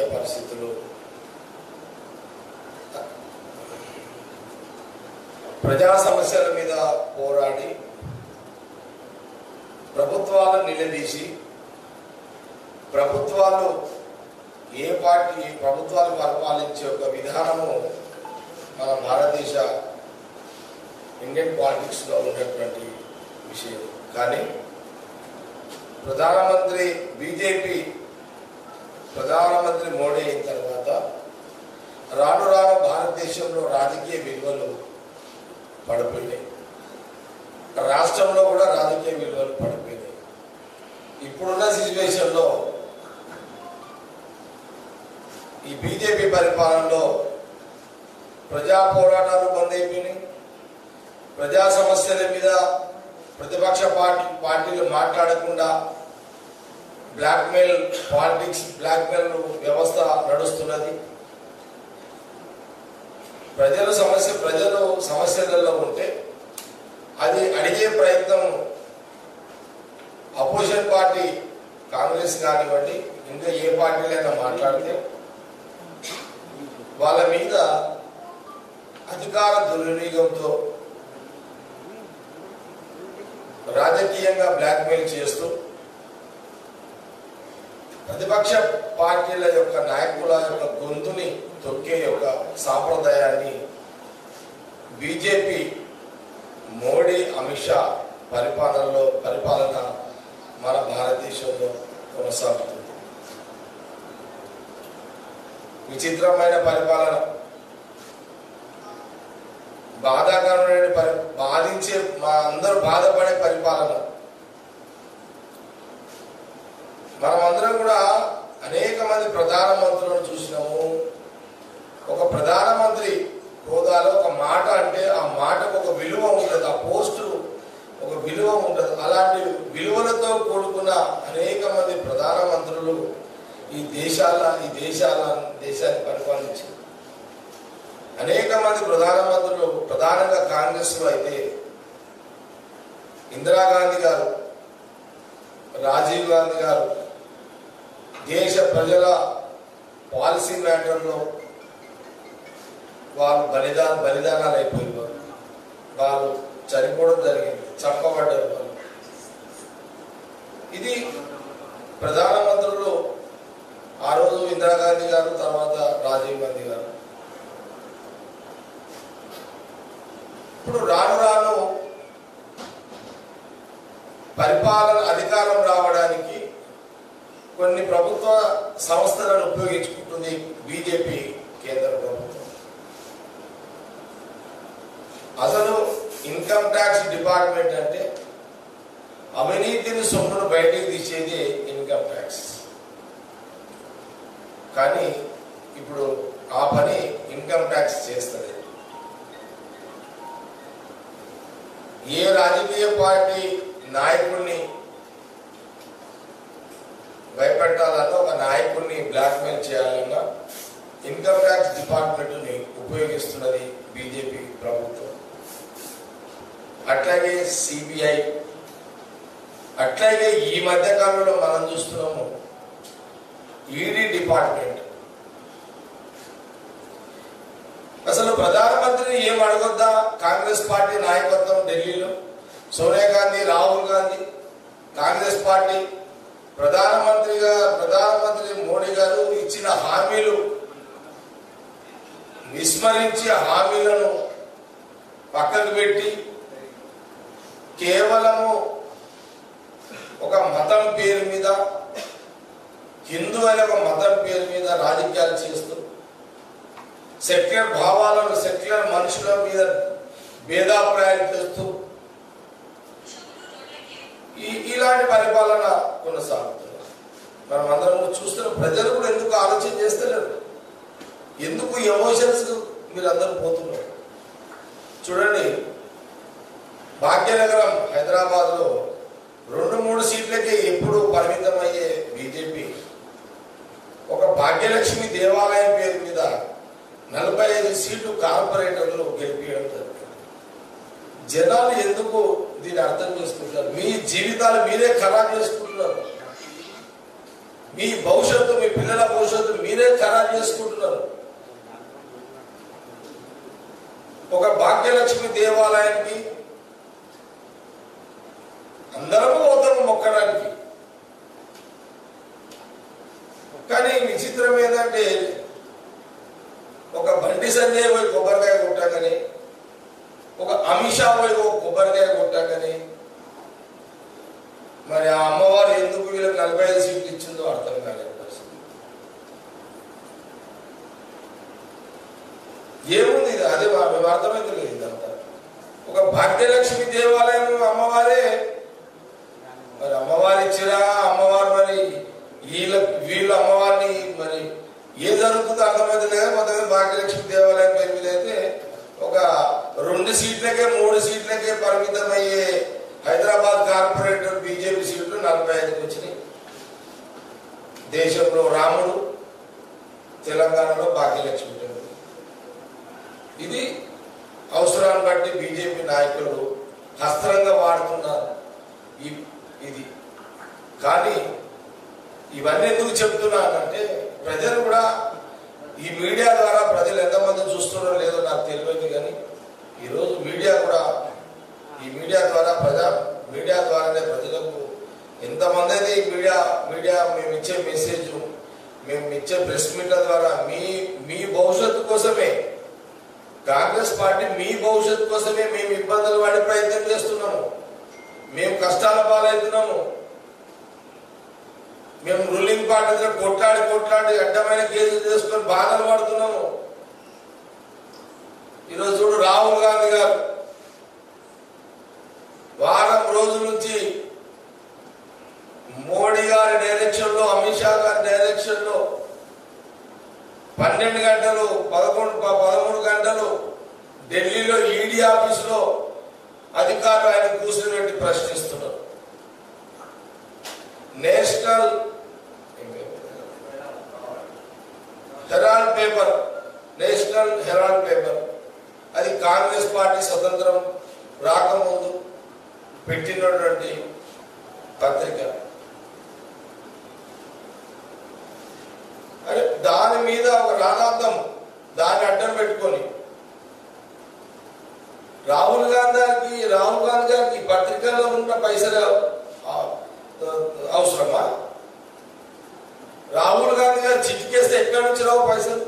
రాజకీయ పరిస్థితులు ప్రజా సమస్యల మీద పోరాడి ప్రభుత్వాలను నిలదీసి ప్రభుత్వాలు ఏ పార్టీ ప్రభుత్వాలు పరిపాలించే ఒక విధానము మన భారతదేశ ఇండియన్ పాలిటిక్స్లో ఉన్నటువంటి విషయం. కానీ ప్రధానమంత్రి బీజేపీ ప్రధానమంత్రి మోడీ అయిన తర్వాత రాను రాను భారతదేశంలో రాజకీయ విలువలు పడిపోయినాయి, రాష్ట్రంలో కూడా రాజకీయ విలువలు పడిపోయినాయి. ఇప్పుడున్న సిచ్యువేషన్లో ఈ బీజేపీ పరిపాలనలో ప్రజా పోరాటాలు బంద్ అయిపోయినాయి. ప్రజా సమస్యల మీద ప్రతిపక్ష పార్టీలు మాట్లాడకుండా బ్లాక్మెయిల్ పాలిటిక్స్, బ్లాక్మెయిల్ వ్యవస్థ నడుస్తున్నది. ప్రజలు సమస్యలలో ఉంటే అది అడిగే ప్రయత్నం అపోజిషన్ పార్టీ కాంగ్రెస్ కానివ్వండి, ఇంకా ఏ పార్టీలైనా మాట్లాడితే వాళ్ళ మీద అధికార దుర్వినియోగంతో రాజకీయంగా బ్లాక్మెయిల్ చేస్తూ ప్రతిపక్ష పార్టీల యొక్క నాయకుల యొక్క గొంతుని తొక్కే యొక్క సాంప్రదాయాన్ని బీజేపీ మోడీ అమిత్ షా పరిపాలన మన భారతదేశంలో కొనసాగుతుంది. విచిత్రమైన పరిపాలన, బాధాకరమైన బాధించే మా అందరూ బాధపడే పరిపాలన. మనమందరం కూడా అనేక మంది ప్రధానమంత్రులను చూసినాము. ఒక ప్రధానమంత్రి హోదాలో ఒక మాట అంటే ఆ మాటకు ఒక విలువ ఉంటుంది, ఆ పోస్టు ఒక విలువ ఉంటుంది. అలాంటి విలువలతో కూడుకున్న అనేక మంది ప్రధానమంత్రులు ఈ దేశాన్ని పరిపాలించి అనేక మంది ప్రధానమంత్రులు ప్రధానంగా కాంగ్రెస్లో అయితే ఇందిరాగాంధీ గారు, రాజీవ్ గాంధీ గారు దేశ ప్రజల పాలసీ మ్యాటర్లో వాళ్ళు బలిదానాలు అయిపోయారు. వాళ్ళు చనిపోవడం జరిగింది, చంపబడ్డారు వాళ్ళు. ఇది ప్రధానమంత్రులు ఆ రోజు ఇందిరాగాంధీ గారు, తర్వాత రాజీవ్ గాంధీ గారు. ఇప్పుడు రాను రాను పరిపాలన అధికారం రావడానికి కొన్ని ప్రభుత్వ సంస్థలను ఉపయోగించుకుంటుంది బీజేపీ కేంద్ర ప్రభుత్వం. అసలు ఇన్కమ్ ట్యాక్స్ డిపార్ట్మెంట్ అంటే అవినీతిని సొమ్మును బయటకు తీసేది ఇన్కమ్ ట్యాక్స్. కానీ ఇప్పుడు ఆ పని ఇన్కమ్ ట్యాక్స్ చేస్తుంది. ఏ రాజకీయ పార్టీ నాయకుడిని భయపెట్టాలన్నా, ఒక నాయకుడిని బ్లాక్మెయిల్ చేయాలన్నా ఇన్కమ్ ట్యాక్స్ డిపార్ట్మెంట్ని ఉపయోగిస్తున్నది బీజేపీ ప్రభుత్వం. అట్లాగే సిబిఐ, అట్లాగే ఈ మధ్య కాలంలో మనం చూస్తున్నాము ఈడీ డిపార్ట్మెంట్. అసలు ప్రధానమంత్రిని ఏం అడగొద్దా కాంగ్రెస్ పార్టీ నాయకత్వం ఢిల్లీలో? సోనియా గాంధీ, రాహుల్ గాంధీ, కాంగ్రెస్ పార్టీ ప్రధానమంత్రి మోడీ గారు ఇచ్చిన హామీలు విస్మరించి హామీలను పక్కకు పెట్టి కేవలము ఒక మతం పేరు మీద, హిందూ అనే ఒక మతం పేరు మీద రాజకీయాలు చేస్తూ సెక్యులర్ భావాలను, సెక్యులర్ మనుషుల మీద భేదాభిప్రాయాలు తెస్తూ ఇలాంటి పరిపాలన కొనసాగుతుంది. మనం అందరం చూస్తున్న ప్రజలు కూడా ఎందుకు ఆలోచన చేస్తలేరు? ఎందుకు ఎమోషన్స్ మీరు అందరూ పోతున్నారు? చూడండి, భాగ్యనగరం హైదరాబాద్లో 2-3 సీట్లకే ఎప్పుడు పరిమితమయ్యే బీజేపీ ఒక భాగ్యలక్ష్మి దేవాలయం పేరు మీద 45 సీట్లు కార్పొరేటర్లు గెలిపించడం జరిగింది. జనాలు ఎందుకు దీన్ని అర్థం చేసుకుంటారు? మీ జీవితాలు మీరే ఖరాబ్ చేసుకుంటున్నారు. మీ భవిష్యత్తు, మీ పిల్లల భవిష్యత్తు మీరే ఖరారు చేసుకుంటున్నారు. ఒక భాగ్యలక్ష్మి దేవాలయానికి అందరము పోతాము మొక్కడానికి. కానీ విచిత్రం ఏంటంటే ఒక బండి సంజయ్ పోయి కొబ్బరికాయ కొట్టాకని, ఒక అమిత్ షా పోయి ఒక కొబ్బరికాయ కొట్టాకని, మరి ఆ అమ్మవారు ఎందుకు వీళ్ళకి 45 సీట్లు ఇచ్చిందో అర్థం కాలేదు. ఏముంది ఇది? అదే మేము అర్థమైతే లేదు. ఇదంతా ఒక భాగ్యలక్ష్మి దేవాలయం అమ్మవారే. మరి అమ్మవారి ఇచ్చిరా అమ్మవారు, మరి వీళ్ళు అమ్మవారిని మరి ఏం జరుగుతుందో అర్థమైతే లేదు. మొత్తం భాగ్యలక్ష్మి దేవాలయం పేరు మీద అయితే ఒక 2 సీట్లకే 3 సీట్లకే పరిమితమయ్యే హైదరాబాద్ కార్పొరేటర్ బీజేపీ సీట్లు 45కి వచ్చినాయి. దేశంలో రాముడు, తెలంగాణలో భాగ్యలక్ష్మి. ఇది అవసరాన్ని బట్టి బీజేపీ నాయకులు హస్త్రంగా వాడుతున్నారు. ఇది కానీ ఇవన్నీ ఎందుకు చెప్తున్నానంటే ప్రజలు కూడా ఈ మీడియా ద్వారా ప్రజలు ఎంతమంది చూస్తున్నారో లేదో నాకు తెలియదు. కానీ ఈరోజు మీడియా కూడా ఈ మీడియా ద్వారానే ప్రజలకు ఎంతమంది అయితే ఈ మీడియా మేము ఇచ్చే మెసేజ్, మేము ఇచ్చే ప్రెస్ మీట్ల ద్వారా మీ భవిష్యత్తు కోసమే, కాంగ్రెస్ పార్టీ మీ భవిష్యత్తు కోసమే మేము ఇబ్బందులు పడే ప్రయత్నం చేస్తున్నాము. మేము కష్టాల పాలవుతున్నాము. మేము రూలింగ్ పార్టీతో కొట్లాడి అడ్డమైన కేసులు చేసుకొని బాధలు పడుతున్నాము. ఈరోజు చూడు, రాహుల్ గాంధీ గారు వారం రోజుల నుంచి మోడీ గారి డైరెక్షన్ లో, అమిత్ షా గారి డైరెక్షన్ లో 12 గంటలు 13 గంటలు ఢిల్లీలో ఈడీ ఆఫీసులో అధికారులు ఆయన కూర్చుని ప్రశ్నిస్తున్నారు. నేషనల్ హెరాల్డ్ పేపర్ అది కాంగ్రెస్ పార్టీ స్వతంత్రం రాకముందు పెట్టినటువంటి పత్రిక. అరే దాని మీద ఒక రాధాంతం దాన్ని అడ్డం పెట్టుకొని రాహుల్ గాంధీ గారికి పత్రికల్లో ఉన్న పైసలు అవసరమా? రాహుల్ గాంధీ గారు చిటికేస్తే ఎక్కడి నుంచి రావు పైసలు?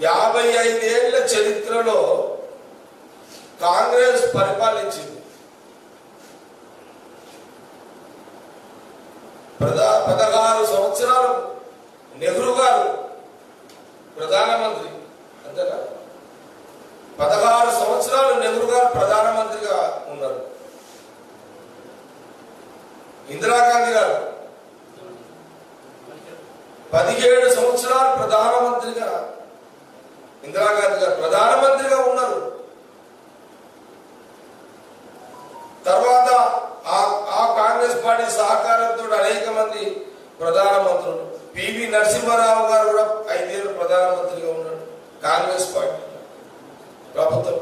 55 ఏళ్ల చరిత్రలో కాంగ్రెస్ పరిపాలించింది. 16 సంవత్సరాలు నెహ్రూ గారు ప్రధానమంత్రి, అంతేనా? 16 సంవత్సరాలు నెహ్రూ గారు ప్రధానమంత్రిగా ఉన్నారు. ఇందిరాగాంధీ గారు 17 సంవత్సరాలు ప్రధానమంత్రిగా ఉన్నారు. తర్వాత ఆ కాంగ్రెస్ పార్టీ సహకారంతో అనేక మంది ప్రధానమంత్రులు. పివి నరసింహారావు గారు కూడా 5 ఏళ్ళు ప్రధానమంత్రిగా ఉన్నాడు కాంగ్రెస్ పార్టీ ప్రభుత్వం.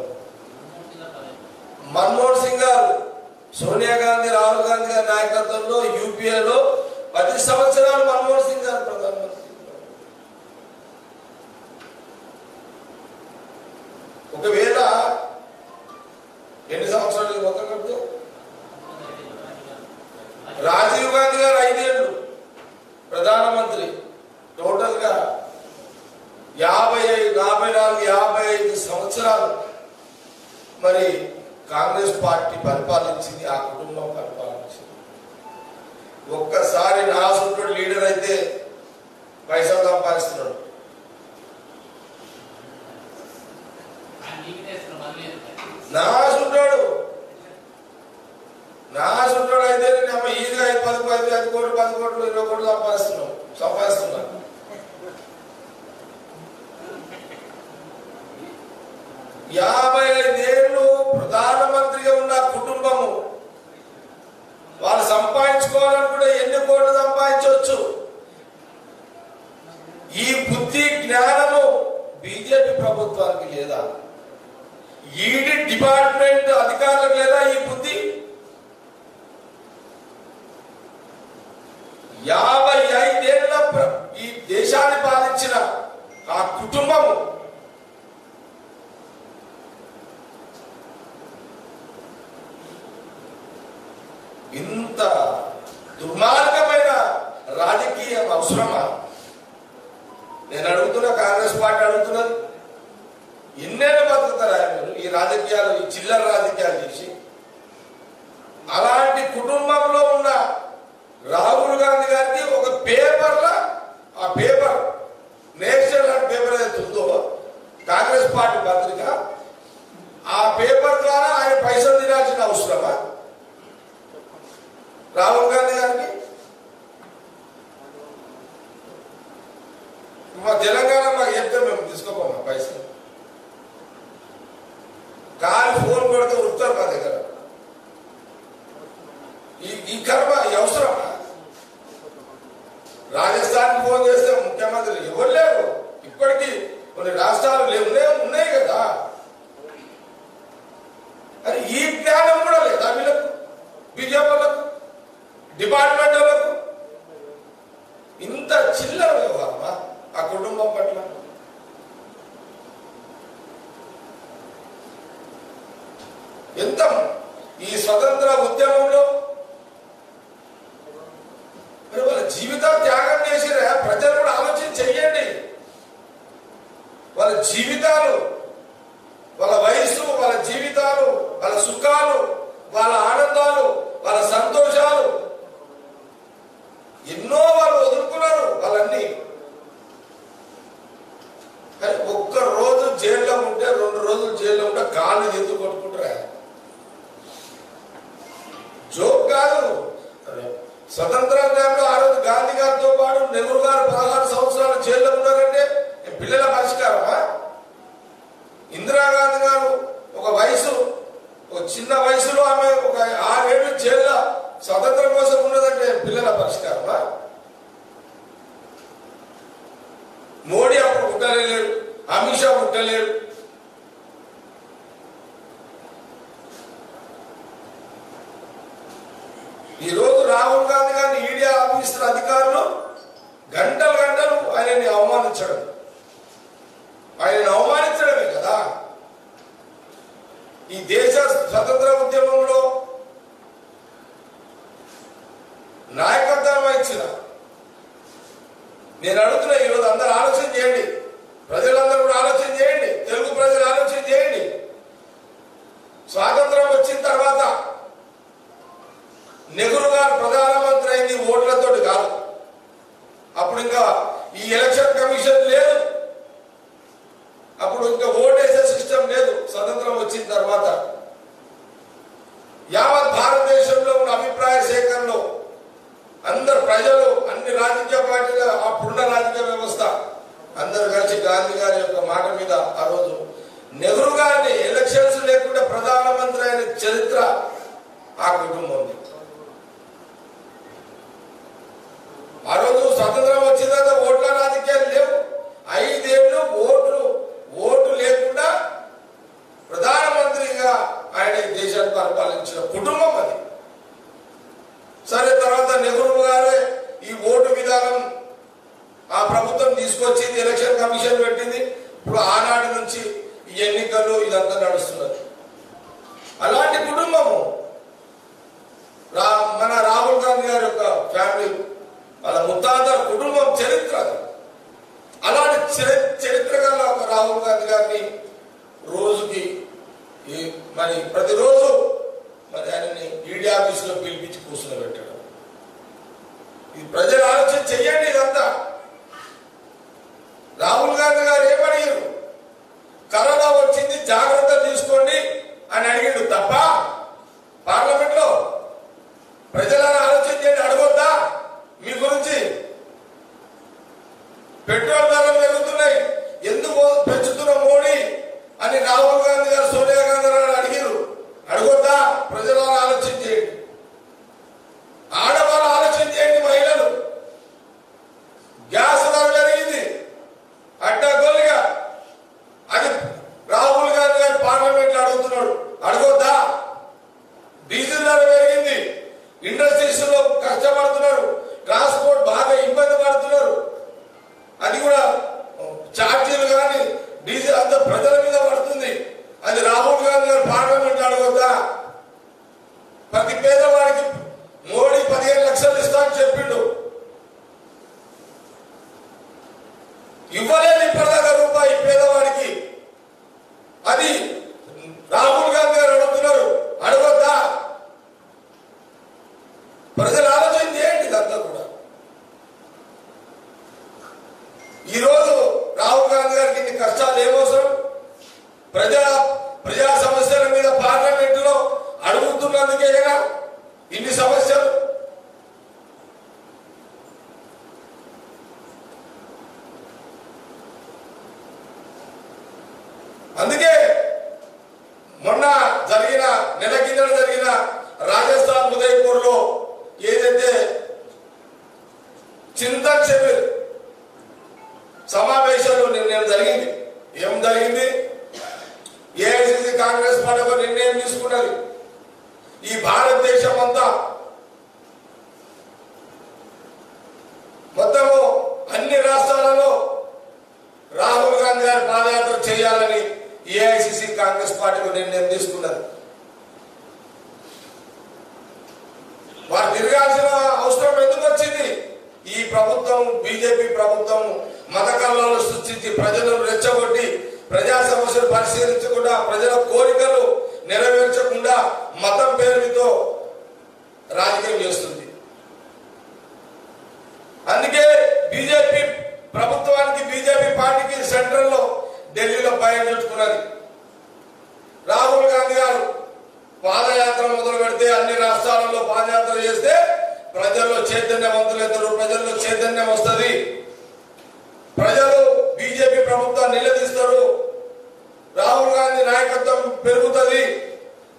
మన్మోహన్ సింగ్ గారు, సోనియా గాంధీ, రాహుల్ గాంధీ గారి నాయకత్వంలో యూపీఏలో 10 సంవత్సరాలు మన్మోహన్ సింగ్ గారు ప్రధానమంత్రి. ఒకవేళ ఎన్ని సంవత్సరాలు మొత్తం కడితే రాజీవ్ గాంధీ గారు 5 ఏళ్ళు ప్రధానమంత్రి. టోటల్ గా 54-55 సంవత్సరాలు మరి కాంగ్రెస్ పార్టీ పరిపాలించింది, ఆ కుటుంబం పరిపాలించింది. ఒక్కసారి నాసుంటుడు లీడర్ అయితే పైసలు సంపాదిస్తున్నాడు. నాసుంటాడు అయితే నేను ఈజీగా 10 కోట్లు 20 కోట్లు సంపాదిస్తున్నాను. 55 ఏళ్ళు ప్రధానమంత్రిగా ఉన్న కుటుంబము వాళ్ళు సంపాదించుకోవాలనుకుంటే ఎన్ని కోట్లు సంపాదించవచ్చు. ఈ బుద్ధి జ్ఞానము బీజేపీ ప్రభుత్వానికి లేదా? ఈడీ డిపార్ట్మెంట్ అధికారులకు లేదా ఈ బుద్ధి? 50 దేశాన్ని పాలించిన ఆ కుటుంబము ఇంత దుర్మార్గమైన రాజకీయం అవసరమా? నేను అడుగుతున్నా, కాంగ్రెస్ పార్టీ అడుగుతున్నది, ఎన్నేళ్ళు బతుకుతారా మీరు ఈ రాజకీయాలు, ఈ చిల్లర రాజకీయాలు చేసి? అలాంటి కుటుంబంలో ఉన్న రాహుల్ గాంధీ గారికి ఒక పేపర్లో, ఆ పేపర్ నేషనల్ లాంటి పేపర్ ఏదైతే ఉందో కాంగ్రెస్ పార్టీ పత్రిక, ఆ పేపర్ ద్వారా ఆయన పైసలు తినాల్సిన అవసరమా రాహుల్ గాంధీ గారికి? మా తెలంగాణ మాకు చెప్తే మేము తీసుకోపోమా పైసలు? కాలు ఫోన్ కొడితే ఉరుకుతారు మా దగ్గర. ఈ కర్మ ఈ అవసరమా? రాజస్థాన్ ఫోన్ చేస్తే ముఖ్యమంత్రి ఎవరు లేరు, ఇప్పటికీ కొన్ని రాష్ట్రాలు ఉన్నాయి కదా. అని ఈ జ్ఞానం కూడా లేదా వీళ్ళకు, బీజేపీ వాళ్ళకు, డిపార్ట్మెంట్ వాళ్ళకు? ఇంత చిల్లర వ్యవహారమా ఆ కుటుంబం పట్ల? ఎంత ఈ స్వతంత్ర ఉద్యమంలో మరి వాళ్ళ జీవితాలు త్యాగం చేసిరా? ప్రజలు కూడా ఆలోచన చెయ్యండి. వాళ్ళ జీవితాలు, వాళ్ళ వయసు, వాళ్ళ జీవితాలు, వాళ్ళ సుఖాలు, వాళ్ళ ఆనందాలు, వాళ్ళ సంతోషాలు ఎన్నో వాళ్ళు వదులుకున్నారు వాళ్ళన్నీ. కానీ ఒక్క రోజు జైల్లో ఉంటే, 2 రోజులు జైల్లో ఉంటే కాళ్ళు ఎందుకు కొట్టుకుంటారా? జోక్ కాదు. స్వతంత్ర టైంలో ఆ రోజు గాంధీ గారితో పాటు నెహ్రూ గారు 16 సంవత్సరాలు జైల్లో ఉన్నారంటే పిల్లల పరిష్కారమా? ఇందిరాగాంధీ గారు ఒక చిన్న వయసులో ఆమె ఒక 6 ఏళ్ళు జైల్లో స్వతంత్రం కోసం ఉన్నదంటే పిల్లల పరిష్కారమా? మోడీ అప్పుడు పుట్టలేడు, అమిత్ షా పుట్టలేడు. ఈ రోజు రాహుల్ గాంధీ గారిని ఈడీ ఆఫీసర్ అధికారులు గంటలు ఆయనని అవమానించడం, ఆయనను అవమానించడమే కదా. ఈ దేశ స్వతంత్ర ఉద్యమంలో నాయకత్వం వహించిన నేను అడుగుతున్నా, ఈరోజు అందరూ ఆలోచన చేయండి, ప్రజలందరూ కూడా ఆలోచన చేయండి, తెలుగు ప్రజలు ఆలోచన చేయండి. స్వాతంత్రం వచ్చిన తర్వాత నెహ్రూ గారు ప్రధానమంత్రి అయింది ఓట్లతోటి కాదు. అప్పుడు ఇంకా ఈ ఎలక్షన్ కమిషన్ లేదు, అప్పుడు ఇంకా ఓటేసే సిస్టమ్ లేదు. స్వతంత్రం వచ్చిన తర్వాత యావత్ భారతదేశంలో ఉన్న అభిప్రాయ సేకరణలో అందరు ప్రజలు, అన్ని రాజకీయ పార్టీల, అప్పుడున్న రాజకీయ వ్యవస్థ అందరు కలిసి గాంధీ గారి యొక్క మాట మీద ఆ రోజు నెహ్రూ గారిని ఎలక్షన్స్ లేకుండా ప్రధానమంత్రి అయిన చరిత్ర ఆ కుటుంబం. ఆ రోజు స్వతంత్రం వచ్చిన తర్వాత ఓట్ల రాజకీయాలు లేవు. 5 ఏళ్ళు ఓటు లేకుండా ప్రధానమంత్రిగా ఆయన దేశాన్ని పరిపాలించిన కుటుంబం అది. సరే, తర్వాత నెహ్రూ గారే ఈ ఓటు విధానం ఆ ప్రభుత్వం తీసుకొచ్చింది, ఎలక్షన్ కమిషన్ పెట్టింది. ఇప్పుడు ఆనాటి నుంచి ఈ ఎన్నికలు ఇదంతా నడుస్తున్నది. అలాంటి కుటుంబము మన రాహుల్ గాంధీ గారి యొక్క ఫ్యామిలీ, వాళ్ళ ముత్తాతల కుటుంబం చరిత్ర. అలాంటి చరిత్ర గల ఒక రాహుల్ గాంధీ గారిని రోజుకి మరి ప్రతిరోజు మరి ఆయనని ఈడీ ఆఫీసులో పిలిపించి కూర్చుని పెట్టడం. ఇది ప్రజలు ఆలోచన చెయ్యండి. ఇదంతా రాహుల్ గాంధీ గారు ఏమడిగారు? కరోనా వచ్చింది, జాగ్రత్తలు తీసుకోండి అని అడిగిండు తప్ప పార్లమెంట్ లో ప్రజలను ఆలోచన చేయండి అడగొద్దా? మీ గురించి పెట్రోల్ ధరలు పెరుగుతున్నాయి, ఎందుకు పెంచుతున్న మోడీ అని రాహుల్ గాంధీ గారు, సోనియా గాంధీ గారు అడిగారు. అడగొద్దా? ప్రజలను ఆలోచన చేయండి, ఆడవాళ్ళు ఆలోచన చేయండి, మహిళలు. గ్యాస్ ధర పెరిగింది అడ్డగోలుగా, అది రాహుల్ గాంధీ గారు పార్లమెంట్ లో అడుగుతున్నాడు. అడగొద్దా? డీజిల్ ధర పెరిగింది, ఇండస్ట్రీస్ లో కష్టపడుతున్నారు, ట్రాన్స్పోర్ట్ బాగా ఇబ్బంది పడుతున్నారు. ప్రజల మీద పడుతుంది. అది రాహుల్ గాంధీ గారు పార్లమెంట్ అడగొద్దా? ప్రతి పేదవాడికి మోడీ 15 లక్షలు ఇస్తా అని చెప్పిండు, ఇవ్వలేదు ఇప్పటిదాకా రూపాయి పేదవాడికి. అది రాహుల్ గాంధీ గారు అడుగుతున్నారు, అడగొద్దా? ప్రజలు ఆలోచన ఏంటి? ఇదంతా కూడా ఈరోజు రాహుల్ గాంధీ గారికి ఇన్ని కష్టాలు ఏమవసరం? ప్రజా సమస్యల మీద పార్లమెంటులో అడుగుతున్నందుకే కదా ఇన్ని సమస్యలు. అందుకే మొన్న జరిగిన నెల కిందట జరిగిన రాజస్థాన్ ఉదయపూర్ లో ఏదైతే చింతన్ శిబిర్ సమావేశాలు నిర్ణయం జరిగింది. ఏం జరిగింది? ఏఐసిసి కాంగ్రెస్ పార్టీ ఒక నిర్ణయం తీసుకున్నది. ఈ భారతదేశం అంతా మొత్తము అన్ని రాష్ట్రాలలో రాహుల్ గాంధీ గారి పాదయాత్ర చేయాలని ఏఐసిసి కాంగ్రెస్ పార్టీ నిర్ణయం తీసుకున్నది. వారు తిరగాల్సిన అవసరం ఎందుకు వచ్చింది? ఈ ప్రభుత్వం, బీజేపీ ప్రభుత్వం మత కల్లోలను సృష్టించి ప్రజలను రెచ్చగొట్టి ప్రజా సమస్యలు పరిశీలించకుండా ప్రజల కోరికలు నెరవేర్చకుండా మతం పేరుతో రాజకీయం చేస్తుంది. అందుకే బీజేపీ ప్రభుత్వానికి, బీజేపీ పార్టీకి సెంట్రల్ లో ఢిల్లీలో భయం చుట్టుకున్నది. రాహుల్ గాంధీ గారు పాదయాత్ర మొదలు పెడితే అన్ని రాష్ట్రాలలో పాదయాత్ర చేస్తే ప్రజల్లో చైతన్యవంతులెందరూ, ప్రజల్లో చైతన్యం వస్తుంది, ప్రజలు బీజేపీ ప్రభుత్వాన్ని నిలదీస్తారు, రాహుల్ గాంధీ నాయకత్వం పెరుగుతుంది,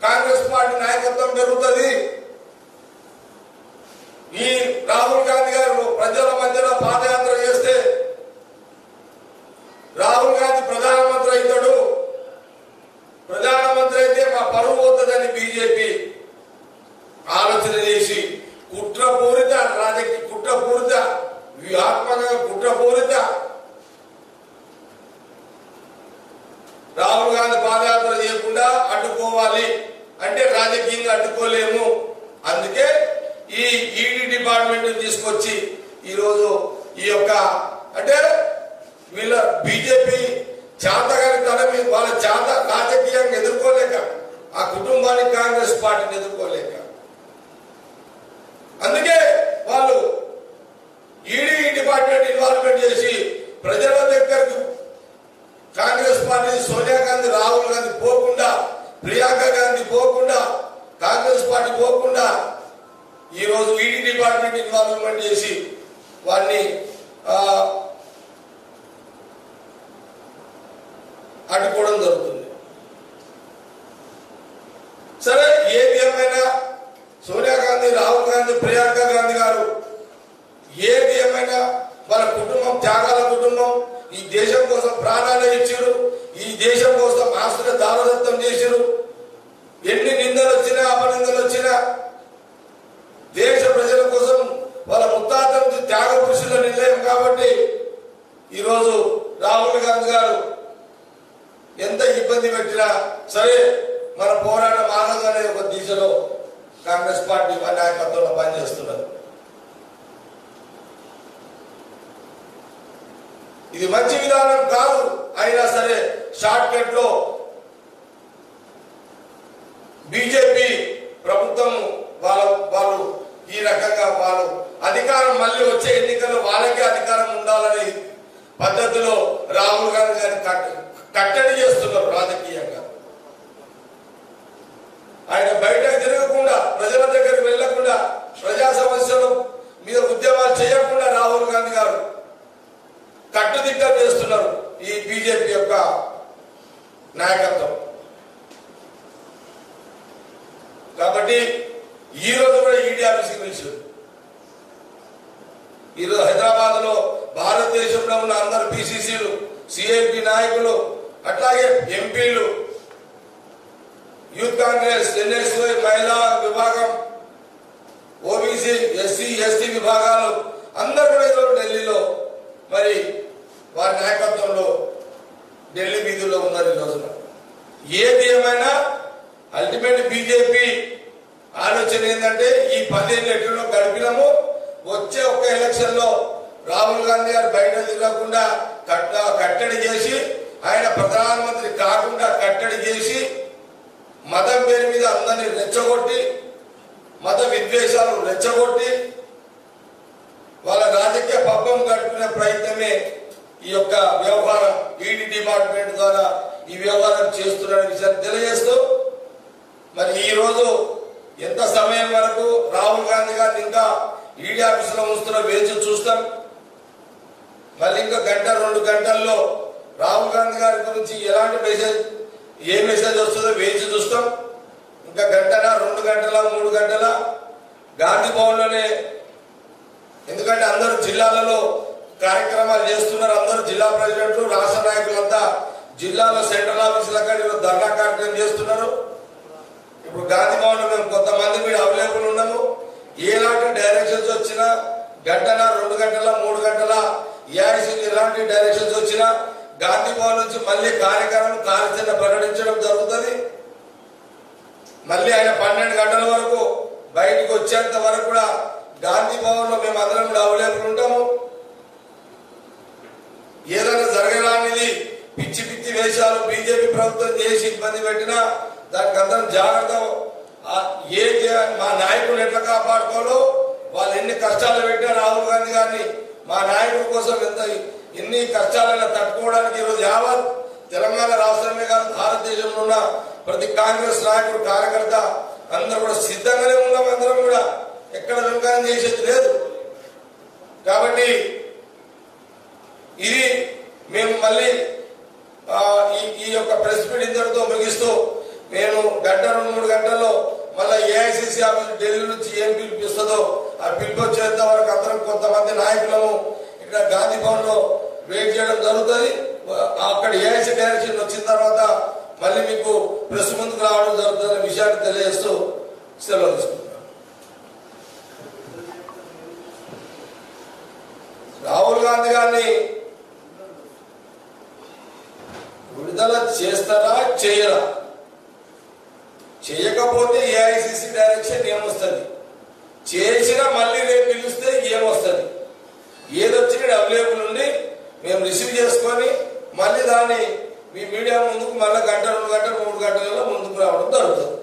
కాంగ్రెస్ పార్టీ నాయకత్వం పెరుగుతుంది. ఈ రాహుల్ గాంధీ గారు ప్రజల మధ్యలో పాదయాత్ర చేస్తే రాహుల్ గాంధీ ప్రధానమంత్రి అవుతాడు, ప్రధానమంత్రి అయితే మా పరువు పోతుందని బీజేపీ ఆలోచన చేసి కుట్రపూరిత రాజకీయ, కుట్రపూరిత వ్యూహాత్మక, కుట్రపూరిత రాహుల్ గాంధీ పాదయాత్ర చేయకుండా అడ్డుకోవాలి అంటే రాజకీయంగా అడ్డుకోలేము. అందుకే ఈ ఈడీ డిపార్ట్మెంట్ తీసుకొచ్చి ఈరోజు ఈ యొక్క అంటే వీళ్ళ బీజేపీ చేతగాని తన మీద వాళ్ళ చేత రాజకీయంగా ఎదుర్కోలేక, ఆ కుటుంబానికి కాంగ్రెస్ పార్టీని ఎదుర్కోలేక, అందుకే వాళ్ళు ఈడీ డిపార్ట్మెంట్ ఇన్వాల్వ్మెంట్ చేసి ప్రజల దగ్గరకు కాంగ్రెస్ పార్టీ, సోనియా గాంధీ, రాహుల్ గాంధీ పోకుండా, ప్రియాంక గాంధీ పోకుండా, కాంగ్రెస్ పార్టీ పోకుండా ఈరోజు ఈడీ డిపార్ట్మెంట్ ఇన్వాల్వ్మెంట్ చేసి వారిని అడ్డుకోవడం జరుగుతుంది. సరే, ఏది ఏమైనా సోనియా గాంధీ, రాహుల్ గాంధీ, ప్రియాంక గాంధీ గారు ఏది ఏమైనా వాళ్ళ కుటుంబం త్యాగాల కుటుంబం, ఈ దేశం కోసం ప్రాణాలు ఇచ్చారు, ఈ దేశం కోసం ఆస్తుల దారదత్తం చేశారు. ఎన్ని నిందలు వచ్చినా, అపనిందలు వచ్చినా దేశ ప్రజల కోసం వాళ్ళ ముత్తాతల త్యాగ పురుషుల నిలయం. కాబట్టి ఈరోజు రాహుల్ గాంధీ గారు ఎంత ఇబ్బంది పెట్టినా సరే మన పోరాటం ఆగదనే ఒక దిశలో కాంగ్రెస్ పార్టీ నాయకత్వంలో పనిచేస్తున్నారు. ఇది మంచి విధానం కాదు. అయినా సరే షార్ట్ కట్ లో బీజేపీ ప్రభుత్వం వాళ్ళు ఈ రకంగా వాళ్ళు అధికారం మళ్ళీ వచ్చే ఎన్నికల్లో వాళ్ళకే అధికారం ఉండాలనే పద్ధతిలో రాహుల్ గాంధీ గారిని కట్టడి చేస్తున్నారు రాజకీయంగా. ఆయన బయటకు తిరగకుండా, ప్రజల దగ్గరికి వెళ్లకుండా, ప్రజా సమస్యల మీద ఉద్యమాలు చేయకుండా రాహుల్ గాంధీ గారు కట్టుదిట్టం చేస్తున్నారు ఈ బీజేపీ యొక్క నాయకత్వం. కాబట్టి ఈ రోజు కూడా ఈడీ ఆఫీస్కి పిలిచారు. ఈరోజు హైదరాబాద్ లో భారతదేశంలో ఉన్న అందరు పిసిసిలు, సిఐపి నాయకులు, అట్లాగే ఎంపీలు, యూత్ కాంగ్రెస్, ఎన్ఎస్వై, మహిళా విభాగం, ఓబీసీ, ఎస్సీ, ఎస్టీ విభాగాలు అందరూ కూడా ఈరోజు ఢిల్లీలో మరి వారి నాయకత్వంలో ఢిల్లీ వీధుల్లో ఉన్నారు ఈ రోజున. ఏది ఏమైనా అల్టిమేట్ బీజేపీ ఆలోచన ఏంటంటే ఈ 10 ఏళ్ళు గడిపినాము, వచ్చే ఒక్క ఎలక్షన్ లో రాహుల్ గాంధీ గారు బయట తిరగకుండా కట్టడి చేసి, ఆయన ప్రధానమంత్రి కాకుండా కట్టడి చేసి, మతం పేరు మీద అందరినీ రెచ్చగొట్టి, మత విద్వేషాలు రెచ్చగొట్టి వాళ్ళ రాజకీయ పబ్బం గడిపిన ప్రయత్నమే ఈ యొక్క వ్యవహారం. ఈడీ డిపార్ట్మెంట్ ద్వారా ఈ వ్యవహారం చేస్తున్న విషయాన్ని తెలియజేస్తూ, మరి ఈ రోజు ఎంత సమయం వరకు రాహుల్ గాంధీ గారిని ఇంకా ఈడీ ఆఫీసులో ఉంచుతున్నా వేచి చూస్తాం. మళ్ళీ ఇంకా 1-2 గంటల్లో రాహుల్ గాంధీ గారి గురించి ఎలాంటి ఏ మెసేజ్ వస్తుందో వేచి చూస్తాం. ఇంకా 1-2 గంటల 3 గంటల గాంధీ భవన్ లోనే, ఎందుకంటే అందరూ జిల్లాలలో కార్యక్రమాలు చేస్తున్నారు. అందరూ జిల్లా ప్రెసిడెంట్లు, రాష్ట్ర నాయకులంతా జిల్లాలో సెంట్రల్ ఆఫీసుల కాడ ధర్నా కార్యక్రమం చేస్తున్నారు. ఇప్పుడు గాంధీ భవన్ లో మేము కొంతమంది మీరు అవైలబుల్ ఉన్నాము. ఎలాంటి డైరెక్షన్స్ వచ్చినా 1-2 గంటల 3 గంటల ఏఐసీకి ఎలాంటి డైరెక్షన్స్ వచ్చినా గాంధీ భవన్ నుంచి మళ్ళీ కార్యక్రమం కార్యాచరణ ప్రకటించడం జరుగుతుంది. మళ్ళీ ఆయన 12 గంటల వరకు బయటకు వచ్చేంత వరకు కూడా గాంధీ భవన్ లో మేము అందరం కూడా అవైలబుల్ ఉంటాము. ఏదైనా జరగరానిది పిచ్చి పిచ్చి వేషాలు బీజేపీ ప్రభుత్వం చేసి ఇబ్బంది పెట్టినా దానికి అందరం జాగ్రత్త. మా నాయకులు ఎట్లా కాపాడుకోవాలో, వాళ్ళు ఎన్ని కష్టాలు పెట్టినా రాహుల్ గాంధీ గారిని మా నాయకుల కోసం ఎన్ని కష్టాలైనా తట్టుకోవడానికి ఈరోజు యావత్ తెలంగాణ రాష్ట్రమే కాదు భారతదేశంలో ఉన్న ప్రతి కాంగ్రెస్ నాయకుడు కార్యకర్త అందరూ కూడా సిద్ధంగానే ఉన్నాం. అందరం కూడా ఎక్కడ వెనుకాలం చేసేది లేదు. కాబట్టి ఇది మేము మళ్ళీ ఈ యొక్క ప్రెస్ మీట్ ఇంతటితో ముగిస్తూ, నేను 1-2-3 గంటల్లో మళ్ళీ ఏఐసిసి ఆఫీస్ ఢిల్లీ నుంచి ఏం పిలిపిస్తుందో ఆ పిలుపు వచ్చేంత వరకు అందరం కొంతమంది నాయకులము ఇక్కడ గాంధీ భవన్ లో వెయిట్ చేయడం జరుగుతుంది. అక్కడ ఏఐసి డైరెక్షన్ వచ్చిన తర్వాత మళ్ళీ మీకు ప్రెస్ ముందుకు రావడం జరుగుతుంది విషయాన్ని తెలియజేస్తూ సెలవు తీసుకుంటున్నాను. రాహుల్ గాంధీ గారిని విడుదల చేస్తారా చేయరా? చేయకపోతే ఏఐసిసి డైరెక్షన్ ఏమొస్తుంది? చేసినా మళ్ళీ రేపు పిలిస్తే ఏమొస్తుంది? ఏదొచ్చినా అవైలబుల్ ఉండి మేము రిసీవ్ చేసుకొని మళ్ళీ దాన్ని మీ మీడియా ముందుకు మళ్ళీ 1-2 గంటలు 3 గంటలలో ముందుకు రావడం జరుగుతుంది.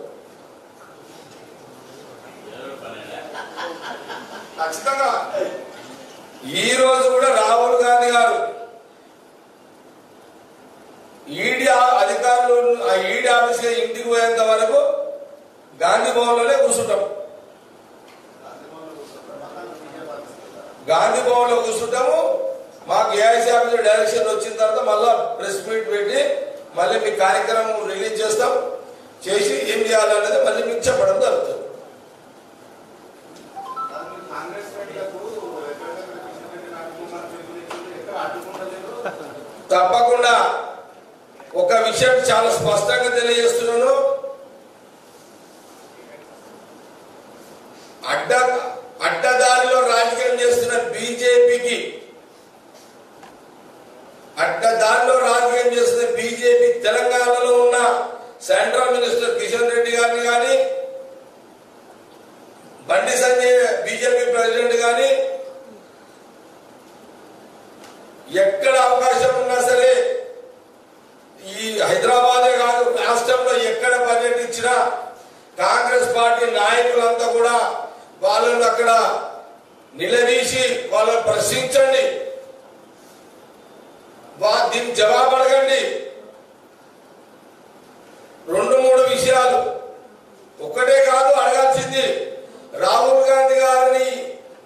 ఖచ్చితంగా ఈ రోజు కూడా రాహుల్ గాంధీ గారు ఈడీ అధికారులు ఆ ఈడీ ఆఫీస్ ఇంటికి పోయేంత వరకు గాంధీ భవన్ లోనే కూర్చుంటాం. గాంధీ భవన్ లో కూర్చుంటాము. మాకు ఏఐసీ ఆఫీస్ డైరెక్షన్ వచ్చిన తర్వాత మళ్ళా ప్రెస్ మీట్ పెట్టి మళ్ళీ మీ కార్యక్రమం రిలీజ్ చేస్తాం. చేసి ఏం చేయాలనేది మళ్ళీ మీకు చెప్పడం జరుగుతుంది. తప్పకుండా ఒక విషయం చాలా స్పష్టంగా తెలియజేస్తున్నాను. అడ్డదారిలో రాజకీయం చేస్తున్న బీజేపీకి, తెలంగాణలో ఉన్న సెంట్రల్ మినిస్టర్ కిషన్ రెడ్డి గారిని కానీ, బండి సంజయ్ బీజేపీ ప్రెసిడెంట్ కానీ, ఎక్కడ అవకాశం ఉన్నా సరే ఈ హైదరాబాదే కాదు రాష్ట్రంలో ఎక్కడ పర్యటించినా కాంగ్రెస్ పార్టీ నాయకులంతా కూడా వాళ్ళని అక్కడ నిలదీసి వాళ్ళని ప్రశ్నించండి, దీనికి జవాబు అడగండి. 2-3 విషయాలు ఒకటే కాదు అడగాల్సింది. రాహుల్ గాంధీ గారిని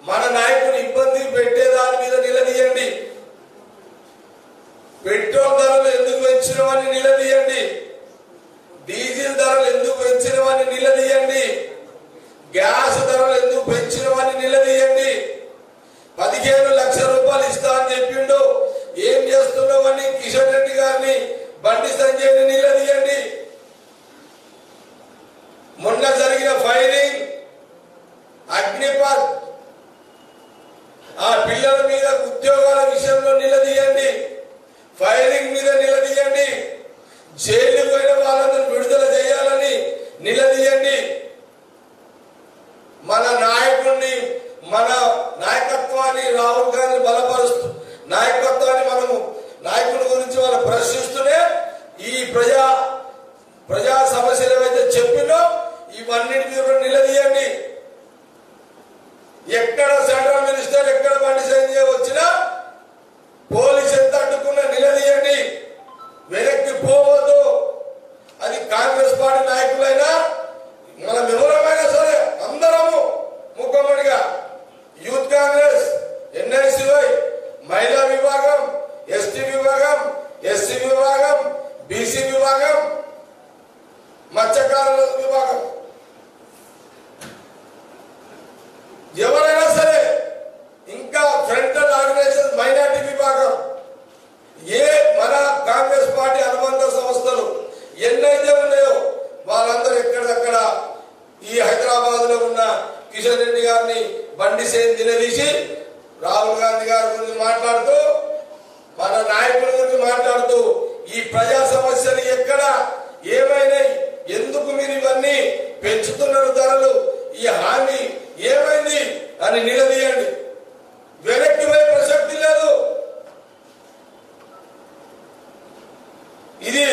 మన నాయకుని ఇబ్బంది పెట్టేదాని మీద నిలదీయండి. పెట్రోల్ ధరలు ఎందుకు పెంచినవని నిలదీయండి. డీజిల్ ధరలు ఎందుకు పెంచినవని నిలదీయండి. గ్యాస్ ధరలు ఎందుకు పెంచినవని నిలదీయండి. 15 లక్షల రూపాయలు ఇస్తా అని చెప్పిండు, ఏం చేస్తున్నావని కిషన్ రెడ్డి గారిని, బండి సంజయ్ని నిలదీయండి. మొన్న జరిగిన ఫైరింగ్ అగ్నిపథ్ ఆ పిల్లల మీద ఉద్యోగాల విషయంలో నిలదీయండి. ఫైరింగ్ మీద నిలదీయండి. బీసీ విభాగం, మత్స్యకారుల విభాగం. ఎవరైనా సరే, ఇంకా ఫ్రంటల్ ఆర్గనైజేషన్ మైనార్టీ విభాగం, ఏ మన కాంగ్రెస్ పార్టీ అనుబంధ సంస్థలు ఎన్నైతే ఉన్నాయో వాళ్ళందరూ ఎక్కడక్కడ ఈ హైదరాబాద్ లో ఉన్న కిషన్ రెడ్డి గారిని బండి సేన్ నిలదీసి రాహుల్ గాంధీ గారి గురించి మాట్లాడుతూ, మన నాయకుల గురించి మాట్లాడుతూ, ఈ ప్రజా సమస్యలు ఎక్కడ ఏమైనాయి, ఎందుకు మీరు ఇవన్నీ పెంచుతున్నారు ధరలు, ఈ హామీ ఏమైంది అని నిలదీయండి. వెనక్కి పోయే ప్రసక్తి లేదు. ఇది